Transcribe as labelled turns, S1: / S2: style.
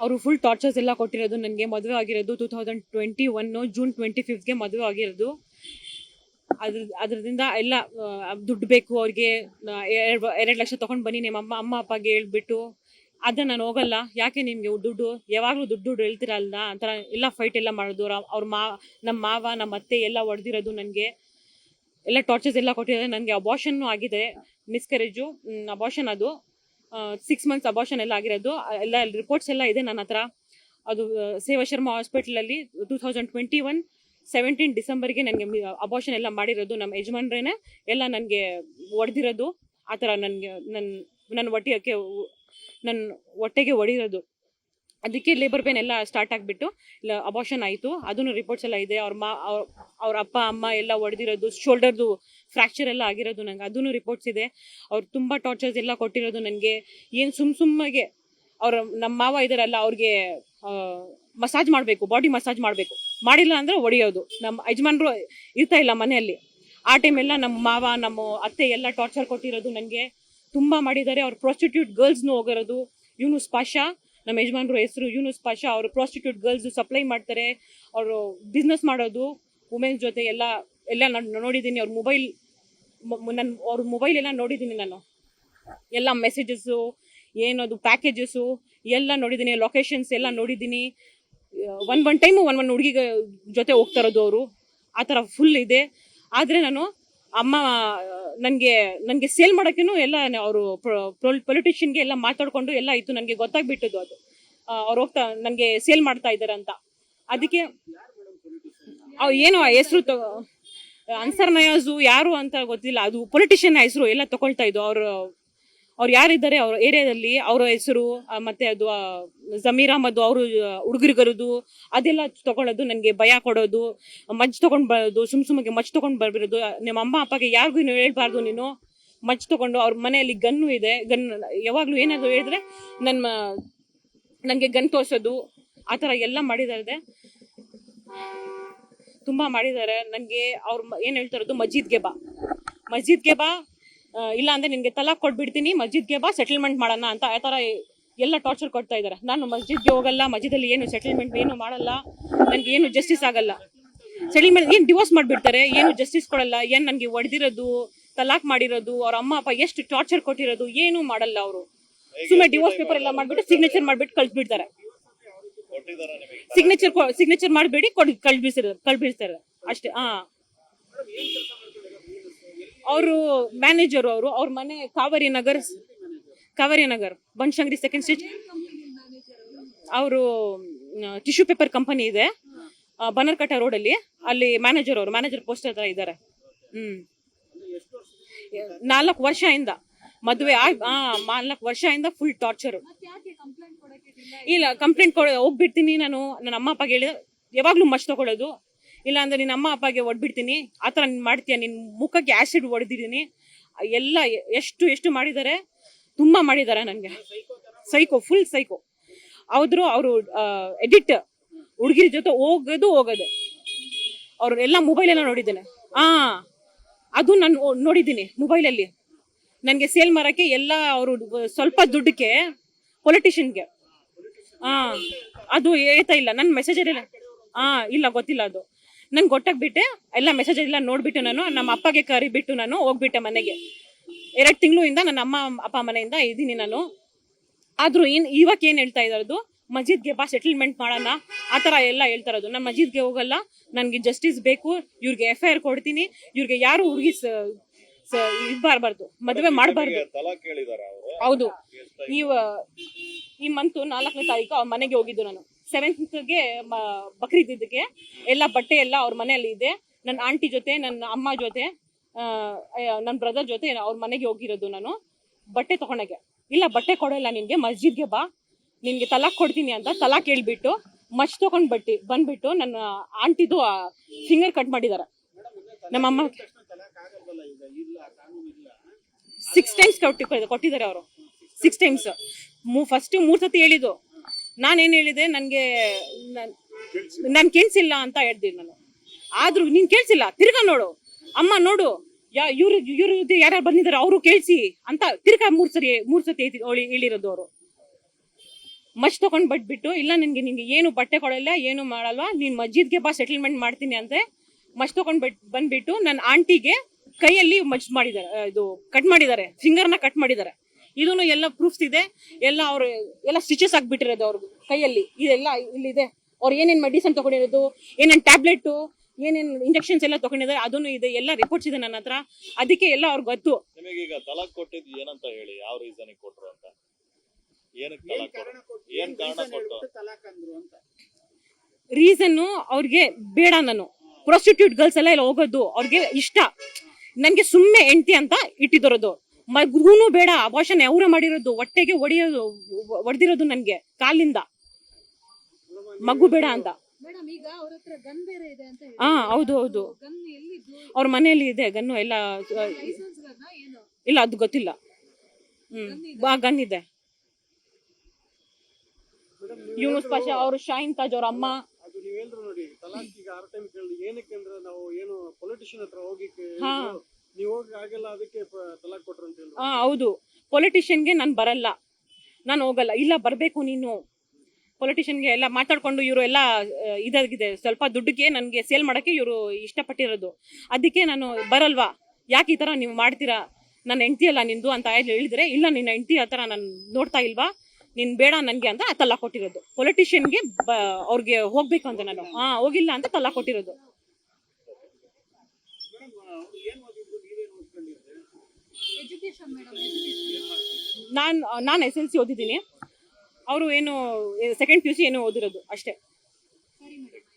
S1: ಅವರು full tortures ಎಲ್ಲ ಕೊಟ್ಟಿರೋದು. ನನಗೆ ಮದುವೆ ಆಗಿರೋದು 2021 ಜೂನ್ 25ಗೆ ಮದುವೆ ಆಗಿರೋದು. ಅದರಿಂದ ಎಲ್ಲ ದುಡ್ಡು ಬೇಕು ಅವ್ರಿಗೆ, 2 ಲಕ್ಷ ತೊಗೊಂಡು ಬನ್ನಿ ನಿಮ್ಮ ಅಮ್ಮ ಅಪ್ಪಗೆ ಹೇಳ್ಬಿಟ್ಟು, ಅದನ್ನ ನಾನು ಹೋಗಲ್ಲ, ಯಾಕೆ ನಿಮ್ಗೆ ದುಡ್ಡು, ಯಾವಾಗಲೂ ದುಡ್ಡು ಹೇಳ್ತಿರಲ್ಲ ಅಂತ ಎಲ್ಲ ಫೈಟ್ ಎಲ್ಲ ಮಾಡೋದು. ಅವ್ರ ನಮ್ಮ ಮಾವ ನಮ್ಮ ಅತ್ತೆ ಎಲ್ಲ ಹೊಡೆದಿರೋದು, ನನಗೆ ಎಲ್ಲ ಟಾರ್ಚರ್ಸ್ ಎಲ್ಲ ಕೊಟ್ಟಿರೋದು. ನನಗೆ ಅಬಾರ್ಷನ್ ಆಗಿದೆ, ಮಿಸ್ಕರೇಜು ಅಬಾರ್ಷನ್, ಅದು 6 ಮಂತ್ಸ್ ಅಬಾರ್ಷನ್ ಎಲ್ಲ ಆಗಿರೋದು. ಎಲ್ಲ ರಿಪೋರ್ಟ್ಸ್ ಎಲ್ಲ ಇದೆ ನನ್ನ ಹತ್ರ. ಅದು ಸೇವಾ ಶರ್ಮಾ ಹಾಸ್ಪಿಟಲಲ್ಲಿ 2021 17 ಡಿಸೆಂಬರ್ಗೆ ನನಗೆ ಅಬಾರ್ಷನ್ ಎಲ್ಲ ಮಾಡಿರೋದು. ನಮ್ಮ ಯಜಮಾನ್ರೇನೆ ಎಲ್ಲ ನನಗೆ ಹೊಡೆದಿರೋದು. ಆ ಥರ ನನಗೆ ನನ್ನ ಹೊಟ್ಟೆಗೆ ಹೊಡಿರೋದು. ಅದಕ್ಕೆ ಲೇಬರ್ ಪೇನ್ ಎಲ್ಲ ಸ್ಟಾರ್ಟ್ ಆಗಿಬಿಟ್ಟು ಅಬಾರ್ಷನ್ ಆಯಿತು. ಅದನ್ನು ರಿಪೋರ್ಟ್ಸ್ ಎಲ್ಲ ಇದೆ. ಅವ್ರ ಅಪ್ಪ ಅಮ್ಮ ಎಲ್ಲ ಹೊಡೆದಿರೋದು, ಶೋಲ್ಡರ್ದು ಫ್ರ್ಯಾಕ್ಚರ್ ಎಲ್ಲ ಆಗಿರೋದು, ನಂಗೆ ಅದನ್ನು ರಿಪೋರ್ಟ್ಸ್ ಇದೆ. ಅವ್ರು ತುಂಬ ಟಾರ್ಚರ್ಸ್ ಎಲ್ಲ ಕೊಟ್ಟಿರೋದು ನನಗೆ. ಏನು ಸುಮ್ಮಗೆ ನಮ್ಮ ಮಾವ ಇದಾರಲ್ಲ, ಅವ್ರಿಗೆ ಮಸಾಜ್ ಮಾಡಬೇಕು, ಬಾಡಿ ಮಸಾಜ್ ಮಾಡಬೇಕು, ಮಾಡಿಲ್ಲ ಅಂದರೆ ಹೊಡೆಯೋದು. ನಮ್ಮ ಯಜಮಾನ್ರು ಇರ್ತಾ ಇಲ್ಲ ಮನೆಯಲ್ಲಿ. ಆ ಟೈಮೆಲ್ಲ ನಮ್ಮ ಮಾವ ನಮ್ಮ ಅತ್ತೆ ಎಲ್ಲ ಟಾರ್ಚರ್ ಕೊಟ್ಟಿರೋದು ನನಗೆ ತುಂಬ ಮಾಡಿದ್ದಾರೆ. ಅವ್ರು ಪ್ರಾಸ್ಟಿಟ್ಯೂಟ್ ಗರ್ಲ್ಸ್ನು ಹೋಗಿರೋದು. ಯೂನುಸ್ ಪಾಷಾ ನಮ್ಮ ಯಜಮಾನ್ರು ಹೆಸರು, ಯೂನುಸ್ ಪಾಷಾ. ಅವರು ಪ್ರಾಸ್ಟಿಟ್ಯೂಟ್ ಗರ್ಲ್ಸ್ ಸಪ್ಲೈ ಮಾಡ್ತಾರೆ. ಅವರು ಬಿಸ್ನೆಸ್ ಮಾಡೋದು ವುಮೆನ್ಸ್ ಜೊತೆ ಎಲ್ಲ ನಾನು ನೋಡಿದ್ದೀನಿ. ಅವ್ರ ಮೊಬೈಲ್ ಎಲ್ಲ ನೋಡಿದ್ದೀನಿ ನಾನು. ಎಲ್ಲ ಮೆಸೇಜಸ್ಸು, ಏನದು ಪ್ಯಾಕೇಜಸ್ಸು ಎಲ್ಲ ನೋಡಿದ್ದೀನಿ, ಲೊಕೇಶನ್ಸ್ ಎಲ್ಲ ನೋಡಿದ್ದೀನಿ. ಒನ್ ಟೈಮು ಒಂದು ಹುಡುಗಿ ಜೊತೆ ಹೋಗ್ತಾ ಇರೋದು ಅವರು. ಆ ಥರ ಫುಲ್ ಇದೆ. ಆದರೆ ನಾನು ಅಮ್ಮ ನನಗೆ ಸೇಲ್ ಮಾಡೋಕ್ಕೂ ಎಲ್ಲ ಅವರು ಪೊಲಿಟಿಷಿಯನ್ಗೆ ಎಲ್ಲ ಮಾತಾಡ್ಕೊಂಡು ಎಲ್ಲ ಇತ್ತು. ನನಗೆ ಗೊತ್ತಾಗ್ಬಿಟ್ಟದು ಅದು ಅವ್ರು ಹೋಗ್ತಾ ನನಗೆ ಸೇಲ್ ಮಾಡ್ತಾ ಇದ್ದಾರೆ ಅಂತ. ಅದಕ್ಕೆ ಏನೋ ಹೆಸರು ಅನ್ಸರ್ ನಯಾಜು ಯಾರು ಅಂತ ಗೊತ್ತಿಲ್ಲ, ಅದು ಪೊಲಿಟಿಷಿಯನ್ ಹೆಸರು ಎಲ್ಲ ತಗೊಳ್ತಾ ಇದ್ದು. ಅವ್ರು ಯಾರಿದ್ದಾರೆ ಅವ್ರ ಏರಿಯಾದಲ್ಲಿ, ಅವರ ಹೆಸರು ಮತ್ತೆ ಅದು ಜಮೀರ್ ಅಹಮದ್ ಅವರು ಹುಡುಗರಿಗರದು ಅದೆಲ್ಲ ತಗೊಳ್ಳೋದು. ನನಗೆ ಭಯ ಕೊಡೋದು, ಮಜ್ಜು ತೊಗೊಂಡು ಬರೋದು, ಸುಮ್ಗೆ ಮಜ್ಜು ತೊಗೊಂಡು ಬರ್ಬಿರೋದು. ನಿಮ್ಮ ಅಮ್ಮ ಅಪ್ಪಗೆ ಯಾರಿಗೂ ಹೇಳ್ಬಾರ್ದು ನೀನು ಮಜ್ಜು ತೊಗೊಂಡು. ಅವ್ರ ಮನೆಯಲ್ಲಿ ಗನ್ನು ಇದೆ, ಯಾವಾಗಲೂ ಏನಾದರೂ ಹೇಳಿದ್ರೆ ನನಗೆ ಗನ್ ತೋರಿಸೋದು, ಆ ಥರ ಎಲ್ಲ ಮಾಡಿದ್ದಾರೆ. ತುಂಬ ಮಾಡಿದ್ದಾರೆ ನನಗೆ. ಅವ್ರು ಏನು ಹೇಳ್ತಾ ಇರೋದು, ಮಸ್ಜಿದ್ಗೆ ಬಾ ಇಲ್ಲ ಅಂದರೆ ನಿನಗೆ ತಲಾಕ್ ಕೊಟ್ಬಿಡ್ತೀನಿ, ಮಸ್ಜಿದ್ಗೆ ಬಾ ಸೆಟಲ್ಮೆಂಟ್ ಮಾಡೋಣ ಅಂತ ಆ ಥರ ಎಲ್ಲ ಟಾರ್ಚರ್ ಕೊಡ್ತಾ ಇದ್ದಾರೆ. ನಾನು ಮಸ್ಜಿದ್ಗೆ ಹೋಗಲ್ಲ, ಮಸ್ಜಿದಲ್ಲಿ ಏನು ಸೆಟಲ್ಮೆಂಟ್ ಏನು ಮಾಡಲ್ಲ, ನನಗೆ ಏನು ಜಸ್ಟಿಸ್ ಆಗಲ್ಲ. ಸೆಟಲ್ಮೆಂಟ್ ಏನು ಡಿವೋರ್ಸ್ ಮಾಡಿಬಿಡ್ತಾರೆ, ಏನು ಜಸ್ಟಿಸ್ ಕೊಡಲ್ಲ. ಏನು ನನಗೆ ಹೊಡೆದಿರೋದು, ತಲಾಕ್ ಮಾಡಿರೋದು, ಅವ್ರ ಅಮ್ಮ ಅಪ್ಪ ಎಷ್ಟು ಟಾರ್ಚರ್ ಕೊಟ್ಟಿರೋದು ಏನೂ ಮಾಡಲ್ಲ. ಅವರು ಸುಮ್ಮನೆ ಡಿವೋರ್ಸ್ ಪೇಪರ್ ಎಲ್ಲ ಮಾಡಿಬಿಟ್ಟು ಸಿಗ್ನೇಚರ್ ಮಾಡಿಬಿಟ್ಟು ಕಳ್ಸಿಬಿಡ್ತಾರೆ. ಸಿಗ್ನೇಚರ್ ಮಾಡಬೇಡಿ ಕಳ್ಬಿಡ್ತಾರೆ ಅಷ್ಟೇ. ಅವರು ಮ್ಯಾನೇಜರ್, ಅವ್ರ ಮನೆ ಕಾವೇರಿ ನಗರ್ ಬನಶಂಕರಿ 2nd ಸ್ಟ್ರೀಟ್. ಅವರು ಟಿಶ್ಯೂ ಪೇಪರ್ ಕಂಪನಿ ಇದೆ ಬನರ್ಕಟ್ಟ ರೋಡಲ್ಲಿ, ಅಲ್ಲಿ ಮ್ಯಾನೇಜರ್ ಪೋಸ್ಟ್ ಹತ್ರ ಇದ್ದಾರೆ. 4 ವರ್ಷದಿಂದ ಮದುವೆ 4 ವರ್ಷದಿಂದ ಫುಲ್ ಟಾರ್ಚರ್. ಇಲ್ಲ ಕಂಪ್ಲೇಂಟ್ ಹೋಗ್ಬಿಡ್ತೀನಿ ನಾನು. ನನ್ನ ಅಮ್ಮ ಅಪ್ಪಗೆ ಹೇಳಿದ ಯಾವಾಗ್ಲೂ ಮಚ್ ತಗೊಳ್ಳೋದು, ಇಲ್ಲ ಅಂದ್ರೆ ನಿನ್ನ ಅಮ್ಮ ಅಪ್ಪಗೆ ಹೊಡ್ಬಿಡ್ತೀನಿ, ಆ ಥರ ನೀನು ಮಾಡ್ತೀಯ, ನಿನ್ನ ಮುಖಕ್ಕೆ ಆ್ಯಸಿಡ್ ಹೊಡೆದಿದ್ದೀನಿ. ಎಲ್ಲ ಎಷ್ಟು ಮಾಡಿದ್ದಾರೆ, ತುಂಬ ಮಾಡಿದ್ದಾರೆ ನನಗೆ. Full psycho. ಅವರು ಎಡಿಟ್ ಹುಡುಗಿರ ಜೊತೆ ಹೋಗೋದು ಅವ್ರು ಎಲ್ಲ ಮೊಬೈಲ್ ಎಲ್ಲ ನೋಡಿದ್ದೇನೆ. ಅದು ನಾನು ನೋಡಿದ್ದೀನಿ ಮೊಬೈಲಲ್ಲಿ. ನನಗೆ ಸೇಲ್ ಮಾರಕ್ಕೆ ಎಲ್ಲ ಅವರು ಸ್ವಲ್ಪ ದುಡ್ಡಕ್ಕೆ ಪೊಲಿಟಿಷಿಯನ್ಗೆ ಅದು ಹೇಳ್ತಾ ಇಲ್ಲ. ನನ್ನ ಮೆಸೇಜ್ ಇಲ್ಲ ಗೊತ್ತಿಲ್ಲ. ಅದು ನಂಗೆ ಗೊತ್ತಾಗ್ಬಿಟ್ಟೆ ಎಲ್ಲ ಮೆಸೇಜ್ ಎಲ್ಲ ನೋಡ್ಬಿಟ್ಟು ನಾನು ನಮ್ಮ ಅಪ್ಪಗೆ ಕರಿಬಿಟ್ಟು ನಾನು ಹೋಗ್ಬಿಟ್ಟೆ ಮನೆಗೆ. 2 ತಿಂಗಳಿಂದ ನನ್ನ ಅಮ್ಮ ಅಪ್ಪ ಮನೆಯಿಂದ ಇದ್ದೀನಿ ನಾನು. ಆದರೂ ಇವಾಗ ಏನು ಹೇಳ್ತಾ ಇರೋದು, ಮಸ್ಜಿದ್ಗೆ ಬಾ ಸೆಟಲ್ಮೆಂಟ್ ಮಾಡೋಣ ಆ ಥರ ಎಲ್ಲ ಹೇಳ್ತಾ ಇರೋದು. ನಾನು ಮಸ್ಜಿದ್ಗೆ ಹೋಗಲ್ಲ, ನನಗೆ ಜಸ್ಟಿಸ್ ಬೇಕು, ಇವ್ರಿಗೆ FIR ಕೊಡ್ತೀನಿ, ಇವ್ರಿಗೆ ಯಾರು ಹುಡುಗಿ ಇರಬಾರ್ದು, ಮದುವೆ ಮಾಡಬಾರ್ದು. ಹೌದು. ಈ ಮಂತ್ 4ನೇ ತಾರೀಕು ಅವ್ರ ಮನೆಗೆ ಹೋಗಿದ್ದು ನಾನು. 7th ಬಕ್ರೀದ್ ಇದಕ್ಕೆ ಎಲ್ಲ ಬಟ್ಟೆ ಎಲ್ಲ ಅವ್ರ ಮನೆಯಲ್ಲಿ ಇದೆ. ನನ್ನ ಆಂಟಿ ಜೊತೆ, ನನ್ನ ಅಮ್ಮ ಜೊತೆ, ನನ್ನ ಬ್ರದರ್ ಜೊತೆ ಅವ್ರ ಮನೆಗೆ ಹೋಗಿರೋದು ನಾನು ಬಟ್ಟೆ ತಗೊಳಕ್ಕೆ. ಇಲ್ಲ ಬಟ್ಟೆ ಕೊಡಲ್ಲ ನಿನ್ಗೆ, ಮಸ್ಜಿದ್ಗೆ ಬಾ, ನಿನ್ಗೆ ತಲಾಕ್ ಕೊಡ್ತೀನಿ ಅಂತ ತಲಾಕ್ ಹೇಳ್ಬಿಟ್ಟು ಮಚ್ ತಗೊಂಡ್ ಬಂದ್ಬಿಟ್ಟು ನನ್ನ ಆಂಟಿದು ಫಿಂಗರ್ ಕಟ್ ಮಾಡಿದಾರೆ. ನಮ್ಮಮ್ಮ 6 ಟೈಮ್ಸ್ ಕೊಟ್ಟಿದ್ದಾರೆ ಅವರು. 6 ಟೈಮ್ಸ್. ಫಸ್ಟ್ 3 ಸತಿ ಹೇಳಿದ್ದು. ನಾನೇನು ಹೇಳಿದೆ, ನಾನು ಕೇಳಿಸಿಲ್ಲ ಅಂತ ಹೇಳ್ತೀನಿ ನಾನು. ಆದ್ರೂ ನೀನ್ ಕೇಳಿಸಿಲ್ಲ, ತಿರ್ಗಾ ನೋಡು ಅಮ್ಮ ನೋಡು, ಇವ್ರು ಯಾರ್ಯಾರು ಬಂದಿದ್ದಾರೆ ಅವರು ಕೇಳಿಸಿ ಅಂತ ತಿರ್ಗಾ 3 ಸತಿ ಹೇಳಿರೋದು ಅವರು. ಮಚ್ ತಗೊಂಡ್ ಬಿಟ್ಬಿಟ್ಟು, ಇಲ್ಲ ನಿನ್ಗೆ ಏನು ಬಟ್ಟೆ ಕೊಡಲ್ಲ, ಏನು ಮಾಡಲ್ವಾ, ನೀನ್ ಮಸ್ಜಿದ್ಗೆ ಬಾ ಸೆಟಲ್ಮೆಂಟ್ ಮಾಡ್ತೀನಿ ಅಂತ ಮಚ್ ತಗೊಂಡ್ ಬಂದ್ಬಿಟ್ಟು ನನ್ನ ಆಂಟಿಗೆ ಕೈಯಲ್ಲಿ ಮಚ್ ಮಾಡಿದ್ದಾರೆ, ಇದು ಕಟ್ ಮಾಡಿದ್ದಾರೆ, ಫಿಂಗರ್ನ ಕಟ್ ಮಾಡಿದ್ದಾರೆ. ಇದನ್ನು ಎಲ್ಲ ಪ್ರೂಫ್ಸ್ ಇದೆ, ಎಲ್ಲ ಅವ್ರು ಎಲ್ಲ ಸ್ಟಿಚಸ್ ಆಗ್ಬಿಟ್ಟಿರೋದು ಅವ್ರ ಕೈಯಲ್ಲಿ, ಇದೆಲ್ಲ ಇಲ್ಲಿದೆ. ಅವ್ರು ಏನೇನ್ ಮೆಡಿಸಿನ್ ತಗೊಂಡಿರೋದು, ಏನೇನ್ ಟ್ಯಾಬ್ಲೆಟ್, ಏನೇನ್ ಇಂಜೆಕ್ಷನ್ಸ್ ಎಲ್ಲ ತಗೊಂಡಿದ್ದಾರೆ ಅದನ್ನು ಇದೆ, ಎಲ್ಲ ರಿಪೋರ್ಟ್ಸ್ ಇದೆ ನನ್ನ ಹತ್ರ. ಅದಕ್ಕೆ ಎಲ್ಲ ಅವ್ರಿಗೆ ಗೊತ್ತು.
S2: ನಿಮಗೆ ಈಗ ತಲಾಕ್ ಕೊಟ್ಟಿದ್ದು ಏನಂತ ಹೇಳಿ, ಯಾವ ರೀಸನ್ ಕೊಟ್ರು ಅಂತ, ಏನಕ್ಕೆ ತಲಾಕ್ ಕೊಟ್ರು, ಏನ್ ಕಾರಣ ಕೊಟ್ಟು
S1: ರೀಸನ್? ಅವ್ರಿಗೆ ಬೇಡ, ನಾನು ಪ್ರಾಸ್ಟಿಟ್ಯೂಟ್ ಗರ್ಲ್ಸ್ ಎಲ್ಲ ಹೋಗೋದು ಅವ್ರಿಗೆ ಇಷ್ಟ, ನನ್ಗೆ ಸುಮ್ಮನೆ ಹೆಂಡತಿ ಅಂತ ಇಟ್ಟಿರೋದು. ಮಗುನು ಬೇಡ, ಅಬಾರ್ಷನ್ ಅವರೇ ಮಾಡಿರೋದು, ಹೊಟ್ಟೆಗೆ ಹೊಡೆದಿರೋದು ನನ್ಗೆ ಕಾಲಿಂದ, ಮಗು ಬೇಡ ಅಂತ. ಹಾ ಹೌದು ಹೌದು, ಅವ್ರ ಮನೆಯಲ್ಲಿ ಇದೆ ಗನ್ನು ಎಲ್ಲ. ಇಲ್ಲ ಅದು ಗೊತ್ತಿಲ್ಲ. ಗನ್ ಇದೆ. ಯೂನುಸ್ ಪಾಷಾ ಅವರು, ಶಾಹಿನ್ ತಾಜ್ ಅವ್ರ ಅಮ್ಮ.
S3: ನೋಡಿ ತಲಾಕ್ ಈಗ 6 ಟೈಮ್ ಕೇಳಿದ್ವಿ, ಏನಕ್ಕೆ ಅಂದ್ರೆ ನಾವು ಏನು ಪೊಲಿಟಿಷಿಯನ್ ಹತ್ರ ಹೋಗಿ ನೀವು ಹೋಗಿ ಆಗಲ್ಲ, ಅದಕ್ಕೆ ತಲಾಕ್ ಕೊಟ್ರು ಅಂತ ಹೇಳಿ.
S1: ಹೌದು, ಪೊಲಿಟಿಷಿಯನ್ಗೆ ನಾನು ಬರಲ್ಲ, ನಾನು ಹೋಗಲ್ಲ. ಇಲ್ಲ ಬರ್ಬೇಕು ನೀನು, ಪೊಲಿಟಿಷಿಯನ್ಗೆ ಎಲ್ಲ ಮಾತಾಡ್ಕೊಂಡು ಇವರು ಎಲ್ಲ ಇದಾಗಿದೆ, ಸ್ವಲ್ಪ ದುಡ್ಡಿಗೆ ನನಗೆ ಸೇಲ್ ಮಾಡಕ್ಕೆ ಇವರು ಇಷ್ಟಪಟ್ಟಿರೋದು. ಅದಕ್ಕೆ ನಾನು ಬರಲ್ವಾ, ಯಾಕೆ ಈ ತರ ನೀವು ಮಾಡ್ತೀರಾ, ನನ್ನ ಹೆಂಡತಿ ಅಲ್ಲ ನಿಂದು ಅಂತ ಹೇಳಿದ್ರೆ, ಇಲ್ಲ ನಿನ್ನ ಹೆಂಡತಿ ಆ ಥರ ನಾನು ನೋಡ್ತಾ ಇಲ್ವಾ, ನೀನ್ ಬೇಡ ನನ್ಗೆ ಅಂತ ತಲಾಕ್ ಕೊಟ್ಟಿರೋದು. ಪೊಲಿಟಿಷಿಯನ್ಗೆ ಅವ್ರಿಗೆ ಹೋಗ್ಬೇಕು ಅಂತ ನಾನು ಹೋಗಿಲ್ಲ ಅಂತ ತಲಾಕ್ ಕೊಟ್ಟಿರೋದು. ನಾನು SLC ಓದಿದ್ದೀನಿ, ಅವರು ಏನು ಸೆಕೆಂಡ್ PUC ಏನೋ ಓದಿರೋದು ಅಷ್ಟೇ.